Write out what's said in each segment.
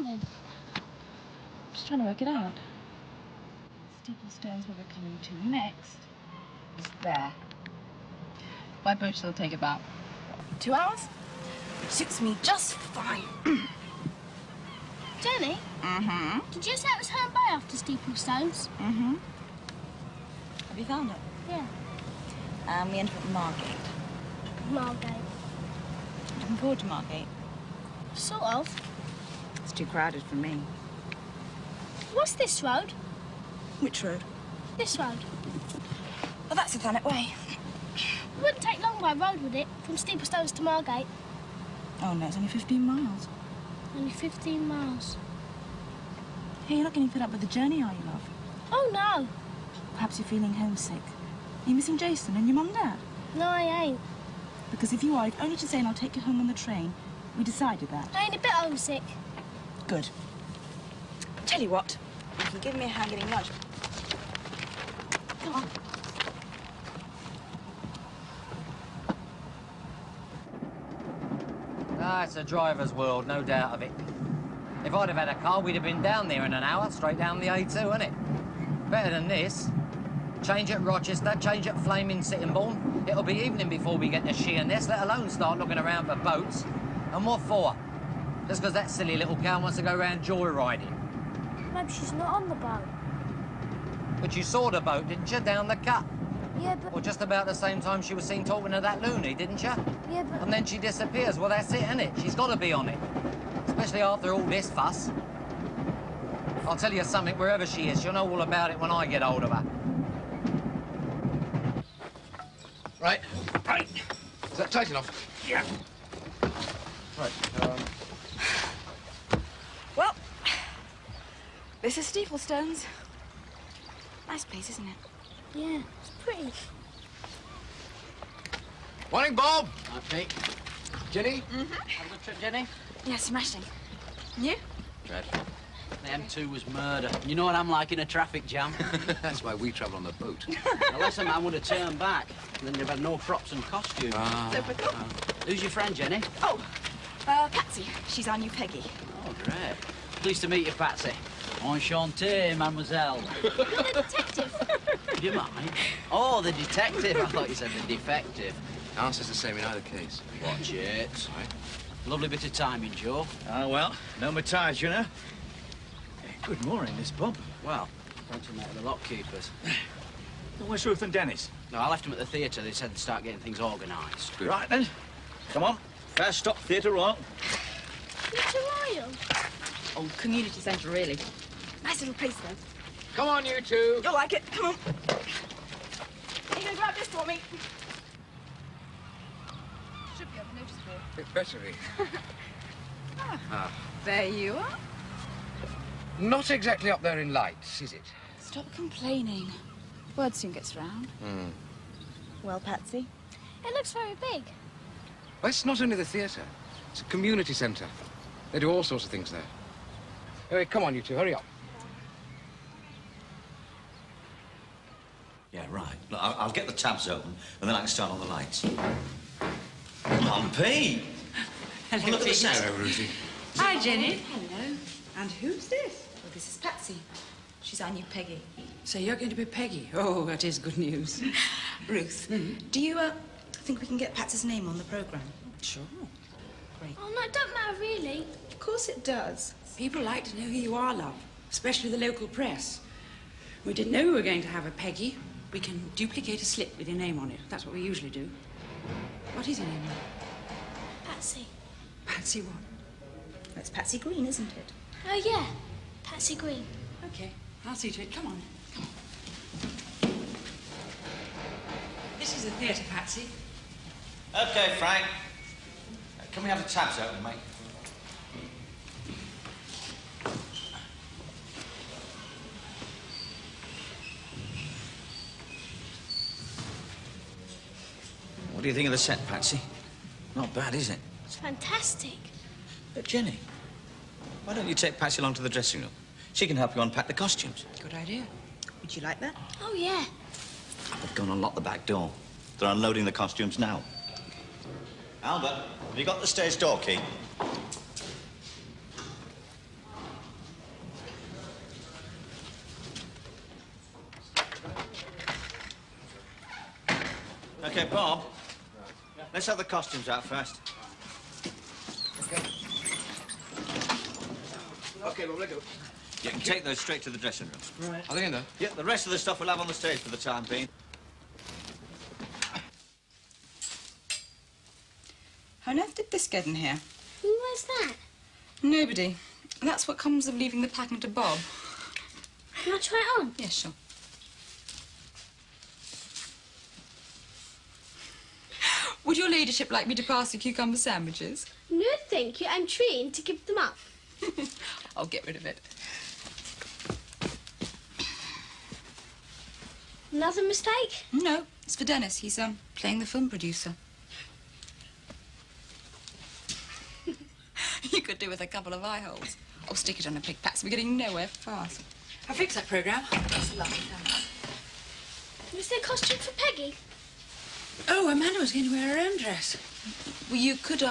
down then? I'm just trying to work it out. Steeplestones, where we're coming to next, is there. By boat, it'll take about 2 hours. Suits me just fine. Jenny? Mm-hmm. Did you say it was Herne Bay after Steeplestones? Mm-hmm. Have you found it? Yeah. We ended up at Margate. Margate. Looking forward to Margate. Sort of. It's too crowded for me. What's this road? Which road? This road. Well, that's the Thanet Way. It wouldn't take long by road, would it? From Steeplestones to Margate. Oh, no, it's only 15 miles. Only 15 miles. Hey, you're not getting fed up with the journey, are you, love? Oh, no. Perhaps you're feeling homesick. Are you missing Jason and your mum and dad? No, I ain't. Because if you are, you've only to say and I'll take you home on the train. We decided that. I ain't a bit homesick. Good. Tell you what, you can give me a hand getting lunch. Come on. Ah, it's a driver's world, no doubt of it. If I'd have had a car, we'd have been down there in an hour, straight down the A2, isn't it? Better than this. Change at Rochester, change at flaming Sittingbourne. It'll be evening before we get to Sheerness, let alone start looking around for boats. And what for? Just because that silly little cow wants to go round joyriding. Maybe she's not on the boat. But you saw the boat, didn't you, down the cut? Yeah, but... Well, just about the same time she was seen talking to that loony, didn't you? Yeah, but... And then she disappears. Well, that's it, isn't it? She's got to be on it. Especially after all this fuss. I'll tell you something, wherever she is, she'll know all about it when I get hold of her. Right. Is that tight enough? Yeah. Right, Well, this is Steeplestones. Nice place, isn't it? Yeah, it's pretty. Morning, Bob. Hi, Pete. Jenny? Have a good trip, Jenny? Yeah, smashing. And you? Dreadful. The M2 was murder. You know what I'm like in a traffic jam? That's why we travel on the boat. Unless a man would have turned back, then you'd have had no props and costumes. Typical. Who's your friend, Jenny? Oh, Patsy. She's our new Peggy. Oh, great. Pleased to meet you, Patsy. Enchanté, mademoiselle. You're the detective. Do you mind? Oh, the detective. I thought you said the defective. Answer's the same in either case. Watch it. Lovely bit of timing, Joe. Ah, well, no more ties, you know. Good morning, Miss Bob. Well, thanks for the lockkeepers. Where's Ruth and Dennis? No, I left them at the theatre. They said they'd start getting things organised. Good. Right, then. Come on. First stop, Theatre Royal. Theatre Royal? Oh, community centre, really. Nice little place, though. Come on, you two. You'll like it. Come on. Are you going to grab this for me? Should be on the notice board. It better be. There you are. Not exactly up there in lights, is it? Stop complaining. Word soon gets round. Well, Patsy? It looks very big. Well, it's not only the theatre. It's a community centre. They do all sorts of things there. Anyway, come on, you two, hurry up. Yeah, right. Look, I'll get the tabs open, and then I can start on the lights. Come on, Pete! Hello, Look at the Pete. Sarah, Ruthie. Hi, Jenny. Hello. And who's this? Well, this is Patsy. She's our new Peggy. So you're going to be Peggy. Oh, that is good news. Ruth, do you, think we can get Patsy's name on the programme? Sure. Great. Oh, no, it don't matter, really. Of course it does. People like to know who you are, love, especially the local press. We didn't know we were going to have a Peggy. We can duplicate a slip with your name on it. That's what we usually do. What is your name, love? Patsy. Patsy what? That's Patsy Green, isn't it? Oh, yeah. Patsy Green. Okay, I'll see to it. Come on. Come on. This is the theatre, Patsy. OK, Frank. Can we have the tabs open, mate? What do you think of the set, Patsy? Not bad, is it? It's fantastic. But, Jenny, why don't you take Patsy along to the dressing room? She can help you unpack the costumes. Good idea. Would you like that? Oh, yeah. They've gone and locked the back door. They're unloading the costumes now. Albert, have you got the stage door key? OK, Bob. Let's have the costumes out first. OK. OK, well, let go. You can take those straight to the dressing room. Right. Are they in there? Yeah, the rest of the stuff we'll have on the stage for the time being. How on earth did this get in here? Who was that? Nobody. And that's what comes of leaving the packing to Bob. Can I try it on? Yeah, sure. Would your ladyship like me to pass the cucumber sandwiches? No, thank you. I'm treating to give them up. I'll get rid of it. Another mistake? No, it's for Dennis. He's playing the film producer. You could do with a couple of eye holes. Or stick it on a pig, Patsy. We're getting nowhere fast. I fixed that programme. That's lovely, thanks. Was there a costume for Peggy? Oh, Amanda was going to wear her own dress. Well, you could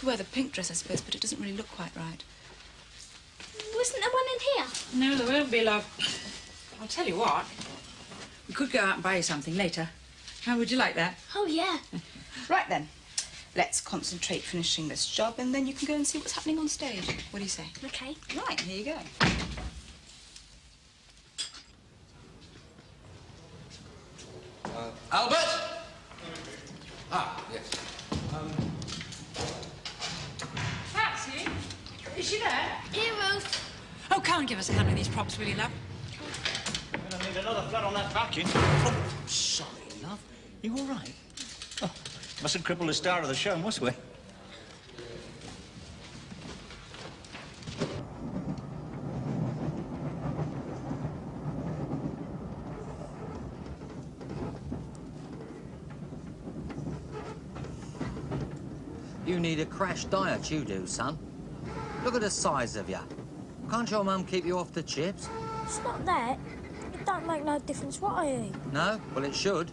wear the pink dress, I suppose, but it doesn't really look quite right. Wasn't there one in here? No, there won't be, love. I'll tell you what. We could go out and buy you something later. How would you like that? Oh, yeah. Right, then. Let's concentrate finishing this job, and then you can go and see what's happening on stage. What do you say? OK. Right, here you go. Albert! Ah, yes. Patsy, is she there? Here, Ruth. Oh, come and give us a hand with these props, will you, love? Gonna need another flat on that backing. Oh, sorry, love. You all right? Oh, mustn't cripple the star of the show, must we? You need a crash diet, you do, son. Look at the size of you. Can't your mum keep you off the chips? It's not that. It don't make no difference what I eat. No? Well, it should.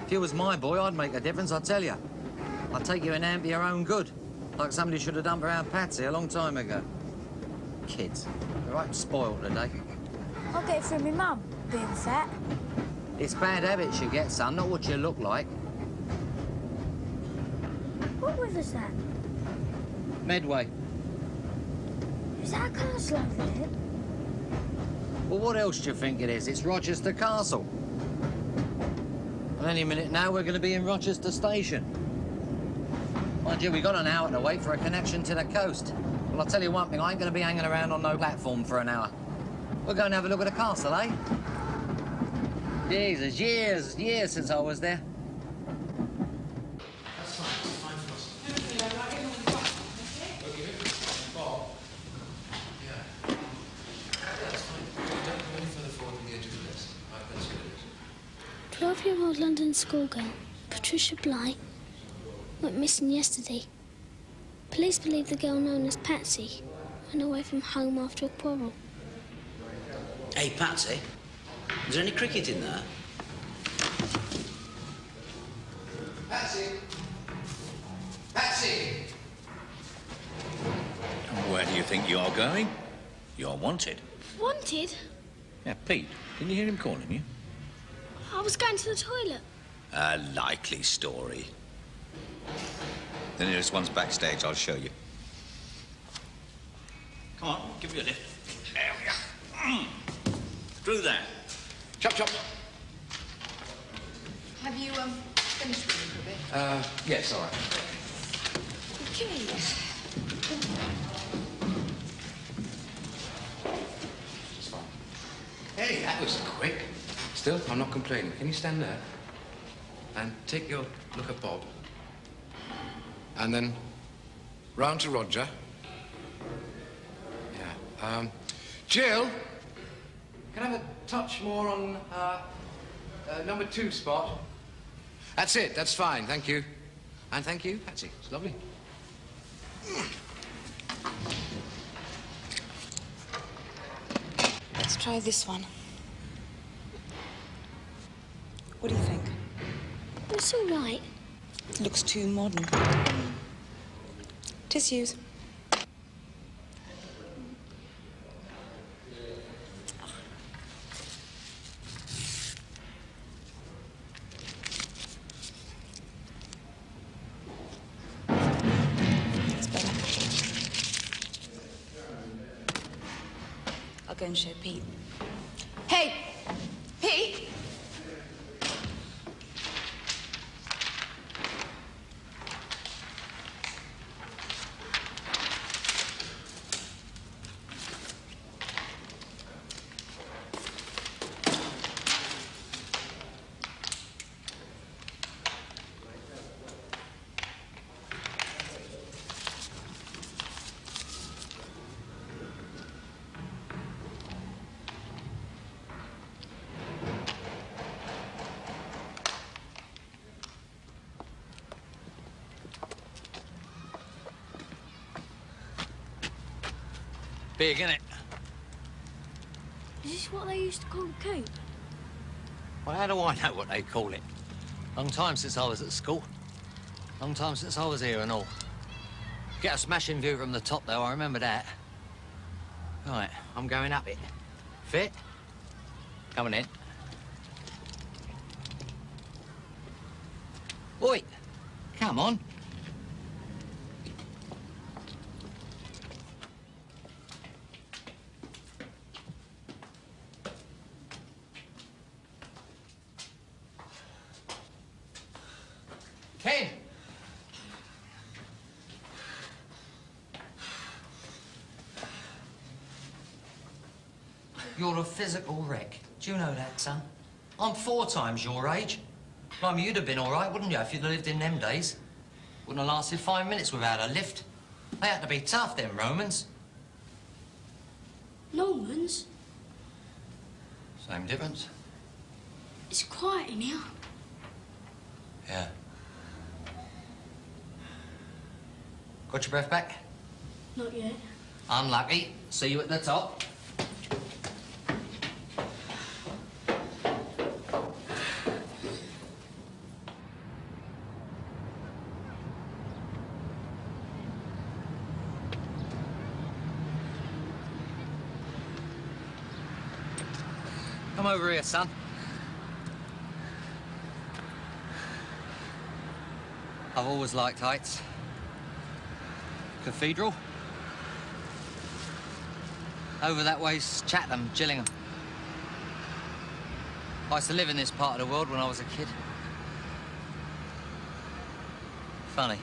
If you was my boy, I'd make a difference, I tell you. I'd take you in hand for your own good, like somebody should have done for our Patsy a long time ago. Kids, they're right spoiled today. I'll get it from my mum, being fat. It's bad habits you get, son, not what you look like. What river's that? Medway. Is that a castle over there? Well, what else do you think it is? It's Rochester Castle. And any minute now, we're going to be in Rochester Station. Mind you, we got an hour to wait for a connection to the coast. Well, I'll tell you one thing, I ain't going to be hanging around on no platform for an hour. We'll go and have a look at the castle, eh? Jesus, years since I was there. Twelve-year-old London schoolgirl, Patricia Bligh, went missing yesterday. Police believe the girl known as Patsy went away from home after a quarrel. Hey, Patsy, is there any cricket in there? Patsy! Patsy! Where do you think you're going? You're wanted. Wanted? Yeah, Pete, didn't you hear him calling you? I was going to the toilet. A likely story. The nearest one's backstage, I'll show you. Come on, give me a lift. There we are. Through there. Chop, chop. Have you, finished reading for a bit? Yes, all right. Okay. It's fine. Hey, that was quick. Still, I'm not complaining. Can you stand there and take your look at Bob? And then round to Roger. Yeah. Jill, can I have a touch more on number 2 spot? That's it. That's fine. Thank you. And thank you, Patsy. It's lovely. Let's try this one. What do you think? It's all right. It looks too modern. Tissues. and show Pete. Hey! Pete! Big, innit? Is this what they used to call the coop? Well, how do I know what they call it? Long time since I was at school. Long time since I was here and all. Get a smashing view from the top, though, I remember that. Right, I'm going up it. Fit? Coming in. Oi! Come on. Ken! You're a physical wreck. Do you know that, son? I'm 4 times your age. Blimey, you'd have been all right, wouldn't you, if you'd lived in them days? Wouldn't have lasted 5 minutes without a lift. They had to be tough, them Romans. Normans? Same difference. It's quiet in here. Yeah. Got your breath back? Not yet. Unlucky. See you at the top. Come over here, son. I've always liked heights. Cathedral. Over that way's Chatham, Gillingham. I used to live in this part of the world when I was a kid. Funny.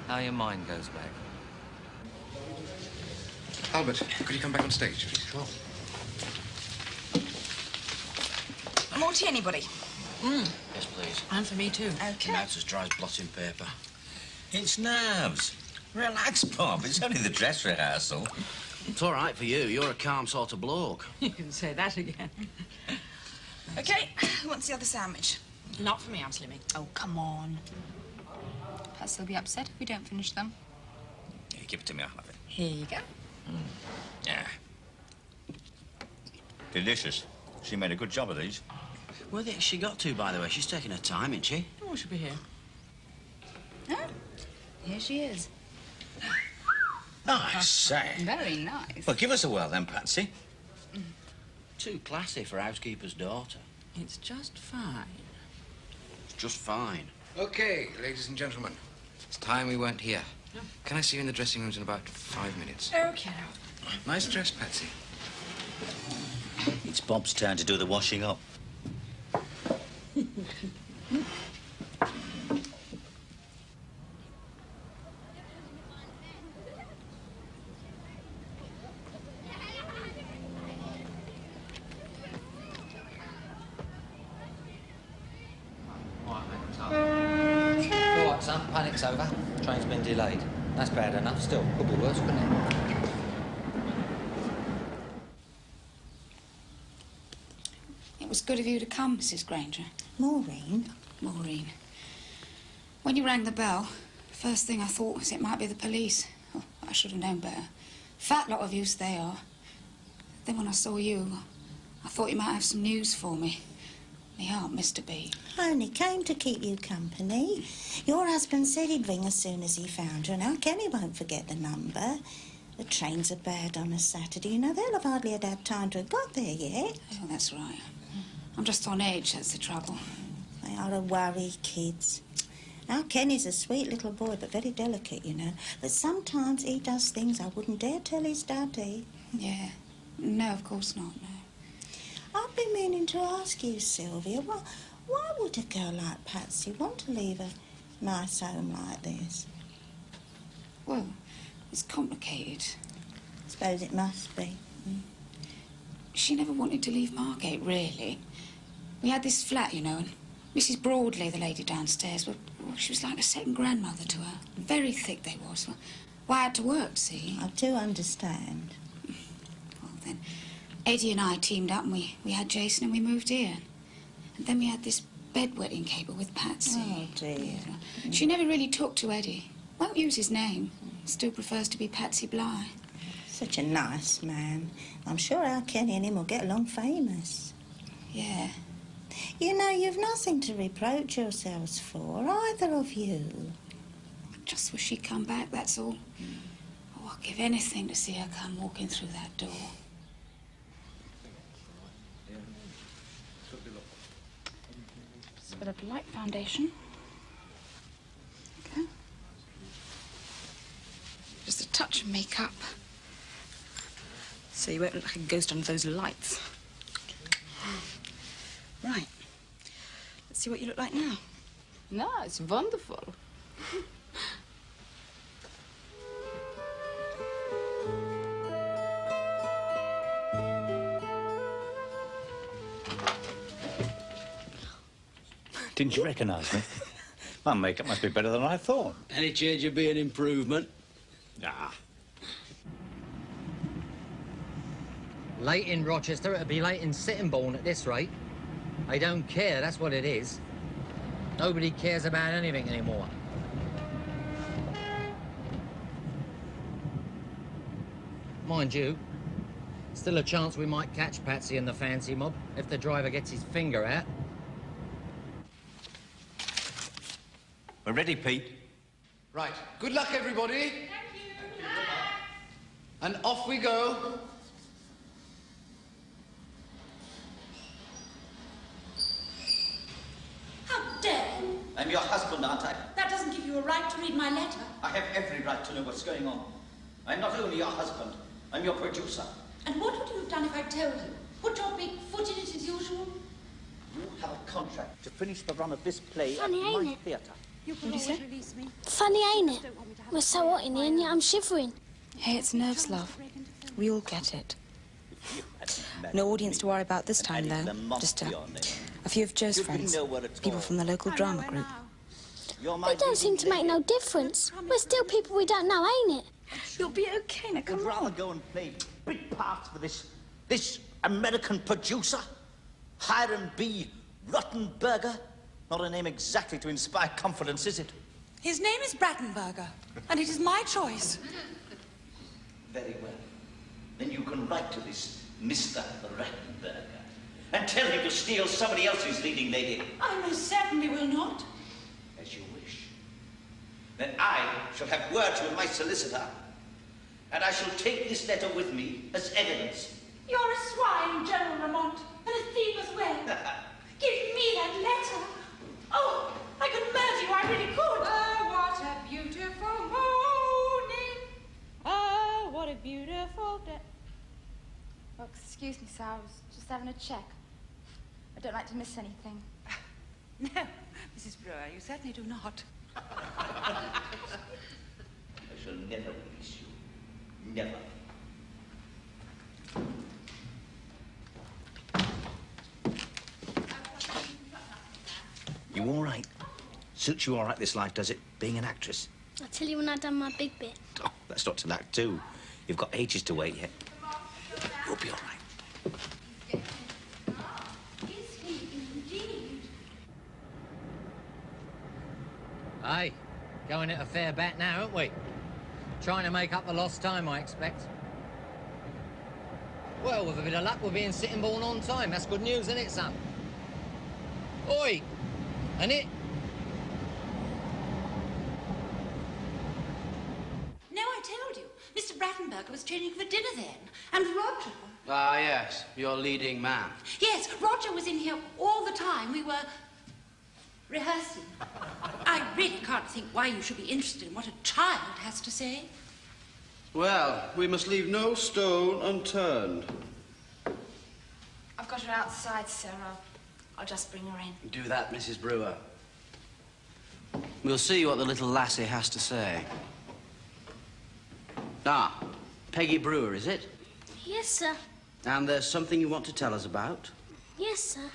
How your mind goes back. Albert, could you come back on stage, please? Sure. More tea, anybody? Yes, please. And for me, too. Okay. Mouth's as dry as blotting paper. It's nerves. Relax, Bob. It's only the dress rehearsal. It's all right for you. You're a calm sort of bloke. You can say that again. Okay, who wants the other sandwich? Not for me, I'm slimming. Oh, come on. Patsy will be upset if we don't finish them. Here, give it to me. I'll have it. Here you go. Yeah. Delicious. She made a good job of these. Where the heck's she got to, by the way? She's taking her time, isn't she? Oh, she'll be here. Oh, here she is. I say. Very nice. Well, give us a whirl then, Patsy. Too classy for a housekeeper's daughter. It's just fine. It's just fine. Okay, ladies and gentlemen. It's time we weren't here. Can I see you in the dressing rooms in about 5 minutes? Okay. Nice dress, Patsy. It's Bob's turn to do the washing up. All right, son, panic's over. Train's been delayed. That's bad enough. Still, could be worse, couldn't it? It was good of you to come, Mrs. Granger. Maureen? Maureen. When you rang the bell, first thing I thought was it might be the police. Oh, I should have known better. Fat lot of use they are. Then when I saw you, I thought you might have some news for me. Me heart, Mr. B. Only came to keep you company. Your husband said he'd ring as soon as he found her. Now, Kenny won't forget the number. The trains are bad on a Saturday. You know, they'll have hardly had time to have got there yet. Oh, that's right. I'm just on edge, that's the trouble. They are a worry, kids. Now, Kenny's a sweet little boy, but very delicate, you know. But sometimes he does things I wouldn't dare tell his daddy. Yeah. No, of course not, no. I've been meaning to ask you, Sylvia, why would a girl like Patsy want to leave a nice home like this? Well, it's complicated. I suppose it must be. She never wanted to leave Margate, really. We had this flat, you know, and Mrs. Broadley, the lady downstairs, well, she was like a second grandmother to her. Very thick they was. Well, I had to work, see? I do understand. Well, then, Eddie and I teamed up and we had Jason and we moved here. And then we had this bedwetting cable with Patsy. Oh, dear. Yeah. She never really took to Eddie. Won't use his name. Still prefers to be Patsy Bligh. Such a nice man. I'm sure our Kenny and him will get along famous. Yeah. You know, you've nothing to reproach yourselves for, either of you. I just wish she'd come back, that's all. Oh, I'd give anything to see her come walking through that door. Just a bit of light foundation. Okay. Just a touch of makeup. So you won't look like a ghost under those lights. Right. Let's see what you look like now. No, it's wonderful. Didn't you recognise me? My makeup must be better than I thought. Any change would be an improvement. Ah. Late in Rochester, it'll be late in Sittingbourne at this rate. They don't care, that's what it is. Nobody cares about anything anymore. Mind you, still a chance we might catch Patsy and the fancy mob if the driver gets his finger out. We're ready, Pete. Right. Good luck, everybody. Thank you. And off we go. How dare you? I'm your husband, aren't I? That doesn't give you a right to read my letter. I have every right to know what's going on. I'm not only your husband, I'm your producer. And what would you have done if I told you? Put your big foot in it as usual? You have a contract to finish the run of this play Funny, at ain't my it? theatre. You can always release me. Funny, ain't it? We're so hot in here and yet I'm shivering. Hey, it's nerves, love. We all get it. No audience to worry about this time, though. Just a few of Joe's friends. People from the local drama group. It don't seem to make no difference. We're still people we don't know, ain't it? You'll be okay, now come Would rather go and play big parts for this American producer? Hiram B. Rottenberger? Not a name exactly to inspire confidence, is it? His name is Brattenberger, and it is my choice. Very well. Then you can write to this Mr. Rattenberger and tell him to steal somebody else's leading lady. I most certainly will not. As you wish. Then I shall have words with my solicitor, and I shall take this letter with me as evidence. You're a swine, General Lamont, and a thief as well. Give me that letter. Oh, I could murder you, I really could. Oh, what a beautiful morning. Oh, what a beautiful day. Oh, excuse me, sir. I was just having a check. I don't like to miss anything. No, Mrs. Brewer, you certainly do not. I shall never release you. Never. You all right? Suits you all right, this life, does it? Being an actress? I'll tell you when I've done my big bit. Oh, that's not till Act 2. You've got ages to wait yet. You'll be all right. Is he indeed? Hey, going at a fair bat now, aren't we? Trying to make up the lost time, I expect. Well, with a bit of luck, we'll be in Sittingbourne on time. That's good news, isn't it, son? Oi! And it? No, I told you. Mr. Brattenberger was training for dinner then. And Roger. Ah, yes, your leading man. Yes, Roger was in here all the time. We were... Rehearsing. I really can't think why you should be interested in what a child has to say. Well, we must leave no stone unturned. I've got her outside, sir. I'll just bring her in. Do that, Mrs. Brewer. We'll see what the little lassie has to say. Ah, Peggy Brewer, is it? Yes, sir. And there's something you want to tell us about? Yes, sir.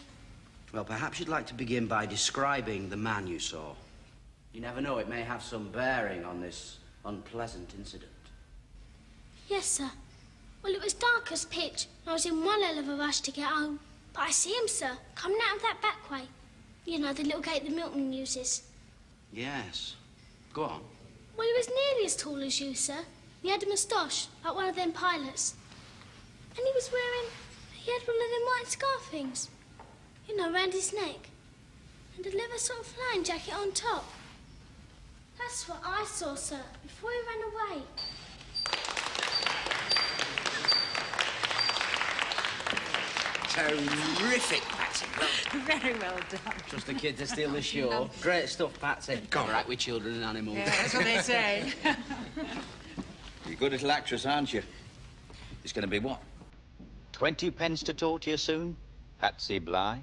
Well, perhaps you'd like to begin by describing the man you saw. You never know, it may have some bearing on this unpleasant incident. Yes, sir. Well, it was dark as pitch. I was in one hell of a rush to get home. But I see him, sir, coming out of that back way. You know, the little gate the milkman uses. Yes. Go on. Well, he was nearly as tall as you, sir. He had a moustache, like one of them pilots. And he was wearing... He had one of them white scarf things. You know, round his neck. And a leather sort of flying jacket on top. That's what I saw, sir, before he ran away. Terrific, Patsy. Very well done. Just a kid to steal the show. Great stuff, Patsy. All right with children and animals. Yeah, that's what they say. You're a good little actress, aren't you? It's going to be what? 20 pence to talk to you soon, Patsy Bligh?